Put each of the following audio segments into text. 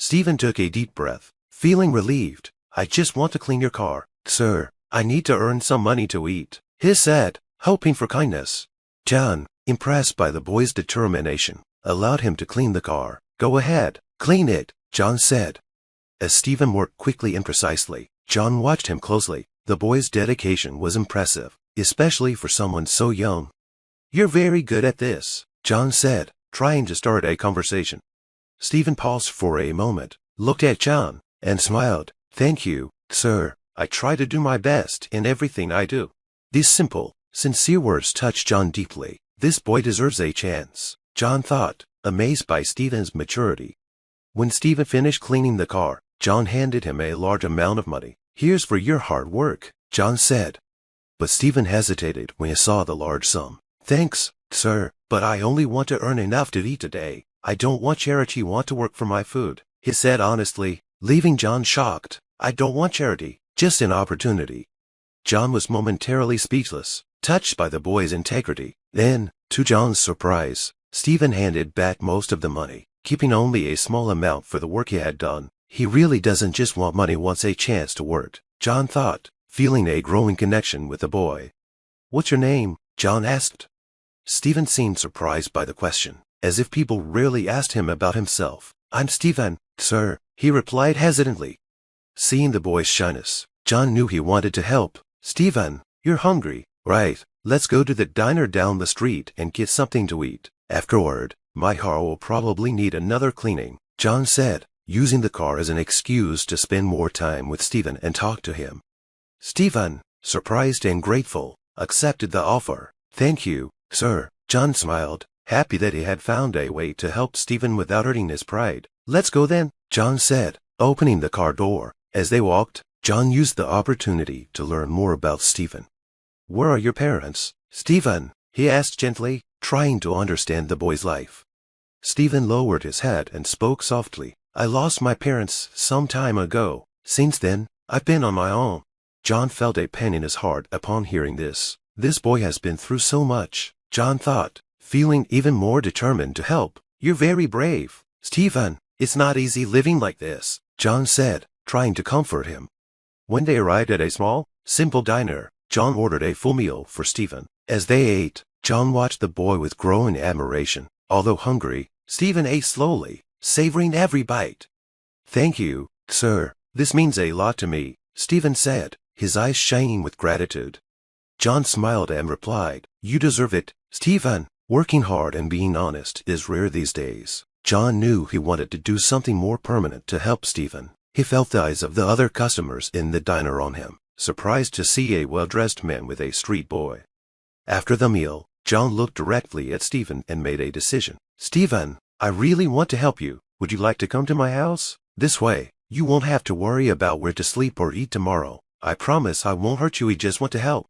Stephen took a deep breath, feeling relieved. I just want to clean your car, sir. I need to earn some money to eat, he said, hoping for kindness. John, impressed by the boy's determination, allowed him to clean the car. Go ahead, clean it, John said. As Stephen worked quickly and precisely, John watched him closely. The boy's dedication was impressive, especially for someone so young. You're very good at this, John said, trying to start a conversation. Stephen paused for a moment, looked at John, and smiled. Thank you, sir. I try to do my best in everything I do. These simple, sincere words touched John deeply. This boy deserves a chance, John thought, amazed by Stephen's maturity. When Stephen finished cleaning the car, John handed him a large amount of money. Here's for your hard work, John said. But Stephen hesitated when he saw the large sum. Thanks, sir, but I only want to earn enough to eat today. I don't want charity. Want to work for my food, he said honestly, leaving John shocked. I don't want charity, just an opportunity. John was momentarily speechless, touched by the boy's integrity. Then, to John's surprise, Stephen handed back most of the money, keeping only a small amount for the work he had done. He really doesn't just want money, wants a chance to work, John thought, feeling a growing connection with the boy. What's your name? John asked. Stephen seemed surprised by the question, as if people rarely asked him about himself. I'm Stephen, sir, he replied hesitantly. Seeing the boy's shyness, John knew he wanted to help. Stephen, you're hungry, right? Let's go to the diner down the street and get something to eat. Afterward, my car will probably need another cleaning, John said, using the car as an excuse to spend more time with Stephen and talk to him. Stephen, surprised and grateful, accepted the offer. Thank you, sir, John smiled, happy that he had found a way to help Stephen without hurting his pride. Let's go then, John said, opening the car door. As they walked, John used the opportunity to learn more about Stephen. Where are your parents, Stephen? He asked gently, trying to understand the boy's life. Stephen lowered his head and spoke softly. I lost my parents some time ago. Since then, I've been on my own. John felt a pain in his heart upon hearing this. This boy has been through so much, John thought, feeling even more determined to help. You're very brave, Stephen. It's not easy living like this, John said, trying to comfort him. When they arrived at a small, simple diner, John ordered a full meal for Stephen. As they ate, John watched the boy with growing admiration. Although hungry, Stephen ate slowly, savoring every bite. Thank you, sir. This means a lot to me, Stephen said, his eyes shining with gratitude. John smiled and replied, You deserve it, Stephen. Working hard and being honest is rare these days. John knew he wanted to do something more permanent to help Stephen. He felt the eyes of the other customers in the diner on him, surprised to see a well-dressed man with a street boy. After the meal, John looked directly at Stephen and made a decision. Stephen, I really want to help you. Would you like to come to my house? This way, you won't have to worry about where to sleep or eat tomorrow. I promise I won't hurt you. We just want to help.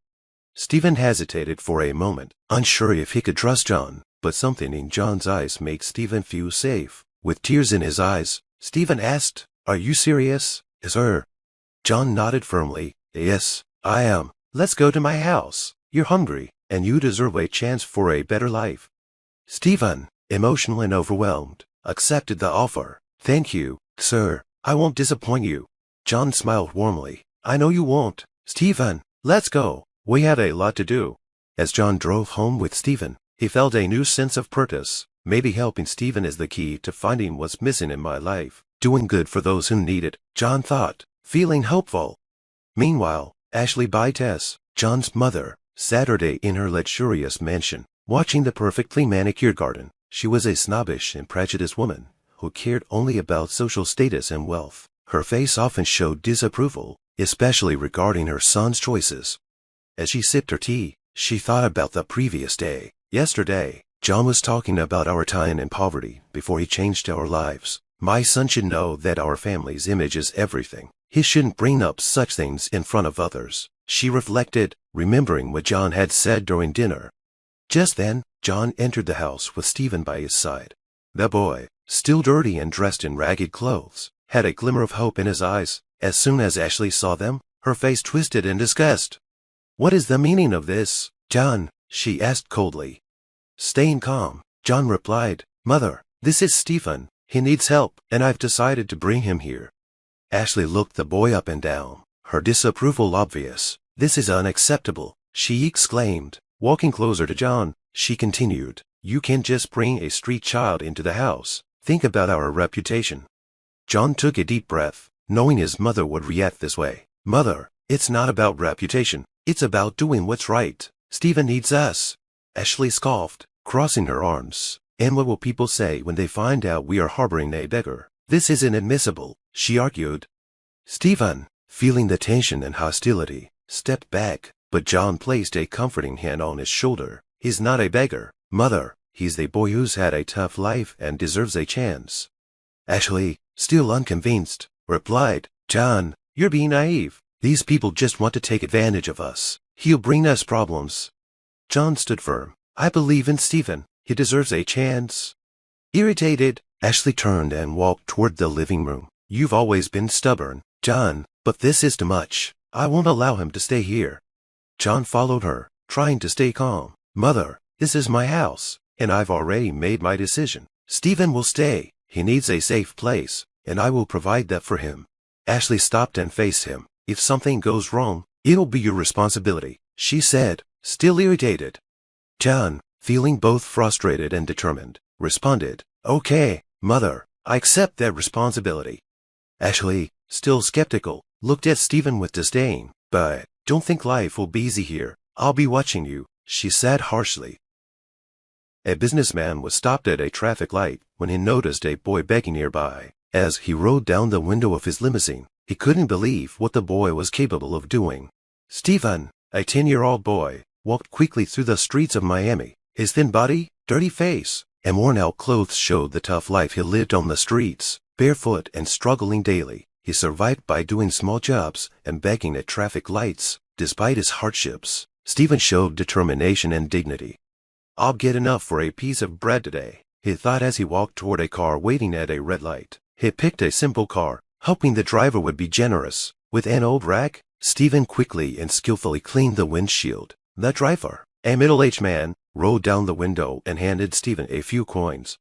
Stephen hesitated for a moment, unsure if he could trust John, but something in John's eyes made Stephen feel safe. With tears in his eyes, Stephen asked, Are you serious, sir? John nodded firmly. Yes, I am. Let's go to my house. You're hungry, and you deserve a chance for a better life. Stephen, emotional and overwhelmed, accepted the offer. Thank you, sir. I won't disappoint you. John smiled warmly. I know you won't. Stephen, let's go. We have a lot to do. As John drove home with Stephen, he felt a new sense of purpose. Maybe helping Stephen is the key to finding what's missing in my life. Doing good for those who need it, John thought, feeling hopeful. Meanwhile, Ashley Bytes, John's mother, Saturday in her luxurious mansion, watching the perfectly manicured garden. She was a snobbish and prejudiced woman who cared only about social status and wealth. Her face often showed disapproval, especially regarding her son's choices. As she sipped her tea, she thought about the previous day. Yesterday, John was talking about our time in poverty before he changed our lives. My son should know that our family's image is everything. He shouldn't bring up such things in front of others. She reflected, remembering what John had said during dinner. Just then, John entered the house with Stephen by his side. The boy, still dirty and dressed in ragged clothes, had a glimmer of hope in his eyes. As soon as Ashley saw them, her face twisted in disgust. What is the meaning of this, John? She asked coldly. Staying calm, John replied, Mother, this is Stephen. He needs help, and I've decided to bring him here. Ashley looked the boy up and down, her disapproval obvious. This is unacceptable, she exclaimed. Walking closer to John, she continued, you can't just bring a street child into the house. Think about our reputation. John took a deep breath, knowing his mother would react this way. Mother, it's not about reputation. It's about doing what's right. Stephen needs us. Ashley scoffed, crossing her arms. And what will people say when they find out we are harboring a beggar? This isn't admissible, she argued. Stephen, feeling the tension and hostility, stepped back, but John placed a comforting hand on his shoulder. He's not a beggar, Mother. He's the boy who's had a tough life and deserves a chance. Ashley, still unconvinced, replied, John, you're being naive. These people just want to take advantage of us. He'll bring us problems. John stood firm. I believe in Stephen. He deserves a chance. Irritated, Ashley turned and walked toward the living room. You've always been stubborn, John, but this is too much. I won't allow him to stay here. John followed her, trying to stay calm. Mother, this is my house, and I've already made my decision. Stephen will stay. He needs a safe place, and I will provide that for him. Ashley stopped and faced him. If something goes wrong, it'll be your responsibility, she said, still irritated. John, feeling both frustrated and determined, responded, Okay, Mother, I accept that responsibility. Ashley, still skeptical, looked at Stephen with disdain. But don't think life will be easy here. I'll be watching you, she said harshly. A businessman was stopped at a traffic light when he noticed a boy begging nearby. As he rolled down the window of his limousine, he couldn't believe what the boy was capable of doing. Stephen, a 10-year-old boy, walked quickly through the streets of Miami. His thin body, dirty face, and worn-out clothes showed the tough life he lived on the streets. Barefoot and struggling daily, he survived by doing small jobs and begging at traffic lights. Despite his hardships, Stephen showed determination and dignity. I'll get enough for a piece of bread today, he thought as he walked toward a car waiting at a red light. He picked a simple car, hoping the driver would be generous. With an old rag, Stephen quickly and skillfully cleaned the windshield. The driver, a middle-aged man, rolled down the window and handed Stephen a few coins.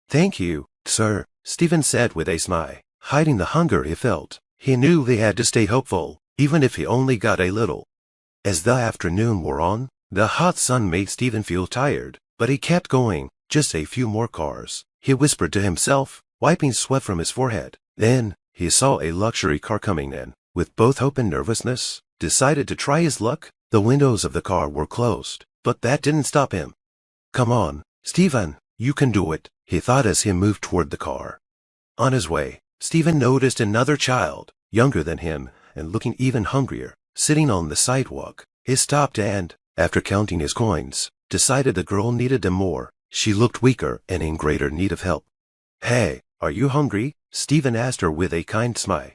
Thank you, sir, Stephen said with a smile, hiding the hunger he felt. He knew they had to stay hopeful, even if he only got a little. As the afternoon wore on, the hot sun made Stephen feel tired, but he kept going. Just a few more cars, he whispered to himself, wiping sweat from his forehead. Then, he saw a luxury car coming in. With both hope and nervousness, decided to try his luck. The windows of the car were closed, but that didn't stop him. Come on, Stephen, you can do it, he thought as he moved toward the car. On his way, Stephen noticed another child, younger than him and looking even hungrier, sitting on the sidewalk. He stopped and, after counting his coins, decided the girl needed them more. She looked weaker and in greater need of help. Hey, are you hungry? Stephen asked her with a kind smile.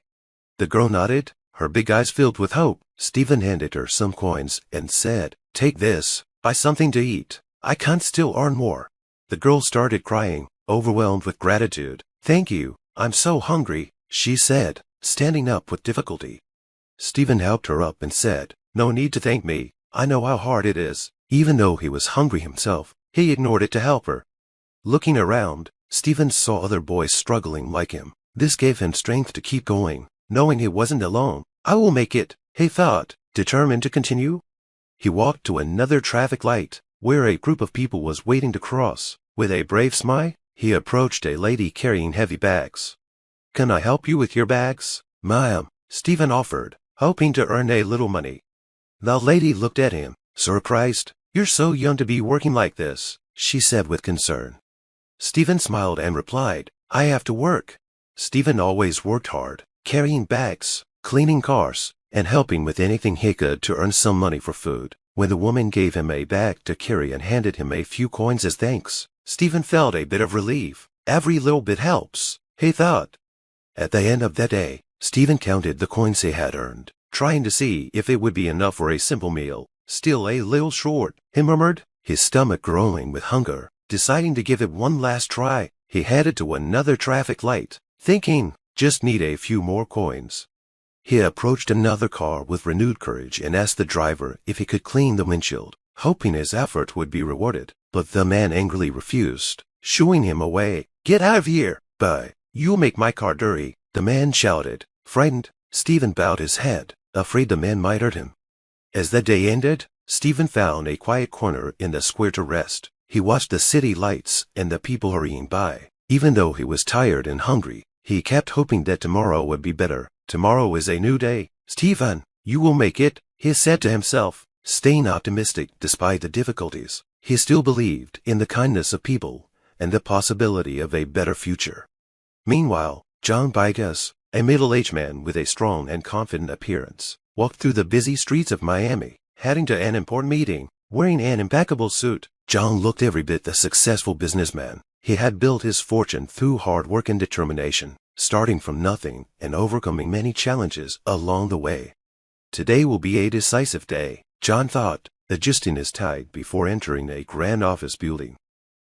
The girl nodded, her big eyes filled with hope. Stephen handed her some coins and said, Take this, buy something to eat. I can't still earn more. The girl started crying, overwhelmed with gratitude. Thank you, I'm so hungry, she said, standing up with difficulty. Stephen helped her up and said, No need to thank me. I know how hard it is. Even though he was hungry himself, he ignored it to help her. Looking around, Stephen saw other boys struggling like him. This gave him strength to keep going, knowing he wasn't alone. I will make it, he thought, determined to continue. He walked to another traffic light, where a group of people was waiting to cross. With a brave smile, he approached a lady carrying heavy bags. Can I help you with your bags, ma'am? Stephen offered, hoping to earn a little money. The lady looked at him, surprised. You're so young to be working like this, she said with concern. Stephen smiled and replied, I have to work. Stephen always worked hard, carrying bags, cleaning cars, and helping with anything he could to earn some money for food. When the woman gave him a bag to carry and handed him a few coins as thanks, Stephen felt a bit of relief. Every little bit helps, he thought. At the end of that day, Stephen counted the coins he had earned, trying to see if it would be enough for a simple meal. Still a little short, he murmured, his stomach growling with hunger. Deciding to give it one last try, he headed to another traffic light, thinking, just need a few more coins. He approached another car with renewed courage and asked the driver if he could clean the windshield, hoping his effort would be rewarded. But the man angrily refused, shooing him away. Get out of here, "But you'll make my car dirty," the man shouted. Frightened, Stephen bowed his head, afraid the man might hurt him. As the day ended, Stephen found a quiet corner in the square to rest. He watched the city lights and the people hurrying by. Even though he was tired and hungry, he kept hoping that tomorrow would be better. Tomorrow is a new day. "Stephen, you will make it," he said to himself, staying optimistic despite the difficulties. He still believed in the kindness of people and the possibility of a better future. Meanwhile, John Bigas, a middle-aged man with a strong and confident appearance, walked through the busy streets of Miami, heading to an important meeting. Wearing an impeccable suit, John looked every bit the successful businessman. He had built his fortune through hard work and determination, starting from nothing and overcoming many challenges along the way. Today will be a decisive day, John thought, adjusting his tie before entering a grand office building.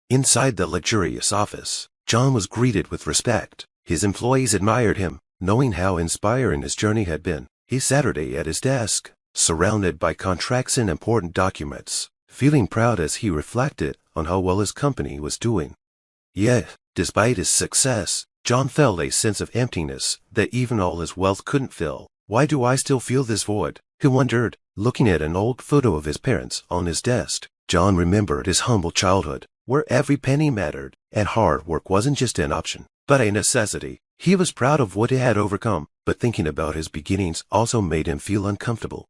Inside the luxurious office, John was greeted with respect. His employees admired him, knowing how inspiring his journey had been. He sat at his desk, surrounded by contracts and important documents, feeling proud as he reflected on how well his company was doing. Yet, despite his success, John felt a sense of emptiness that even all his wealth couldn't fill. "Why do I still feel this void?" he wondered, looking at an old photo of his parents on his desk. John remembered his humble childhood, where every penny mattered, and hard work wasn't just an option, but a necessity. He was proud of what he had overcome, but thinking about his beginnings also made him feel uncomfortable.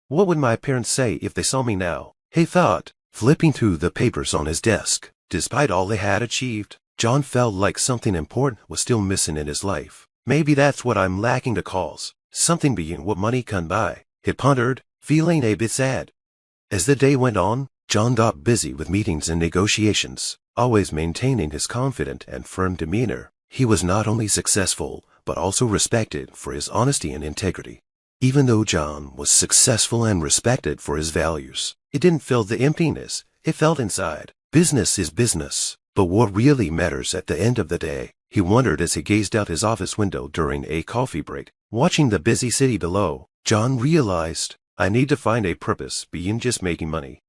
"What would my parents say if they saw me now?" he thought, flipping through the papers on his desk. Despite all they had achieved, John felt like something important was still missing in his life. "Maybe that's what I'm lacking the cause. Something beyond what money can buy," he pondered, feeling a bit sad. As the day went on, John got busy with meetings and negotiations, always maintaining his confident and firm demeanor. He was not only successful, but also respected for his honesty and integrity. Even though John was successful and respected for his values, it didn't fill the emptiness he felt inside. Business is business, but what really matters at the end of the day, he wondered as he gazed out his office window during a coffee break. Watching the busy city below, John realized, "I need to find a purpose beyond just making money."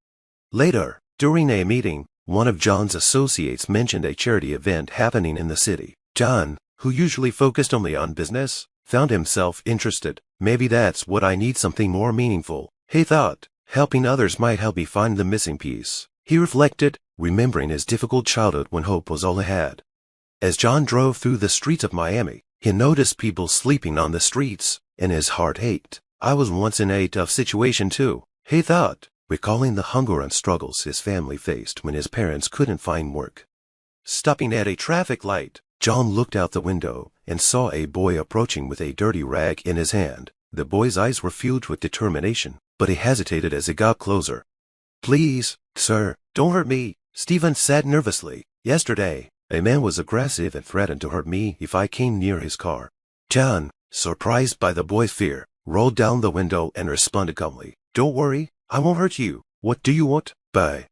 Later, during a meeting, one of John's associates mentioned a charity event happening in the city. John, who usually focused only on business, found himself interested. "Maybe that's what I need, something more meaningful," he thought. "Helping others might help me find the missing piece," he reflected, remembering his difficult childhood when hope was all he had. As John drove through the streets of Miami, he noticed people sleeping on the streets, and his heart ached. "I was once in a tough situation too," he thought, recalling the hunger and struggles his family faced when his parents couldn't find work. Stopping at a traffic light, John looked out the window and saw a boy approaching with a dirty rag in his hand. The boy's eyes were filled with determination, but he hesitated as he got closer. "Please, sir, don't hurt me," Stephen said nervously. "Yesterday, a man was aggressive and threatened to hurt me if I came near his car." John, surprised by the boy's fear, rolled down the window and responded calmly, "Don't worry, I won't hurt you. What do you want?" "But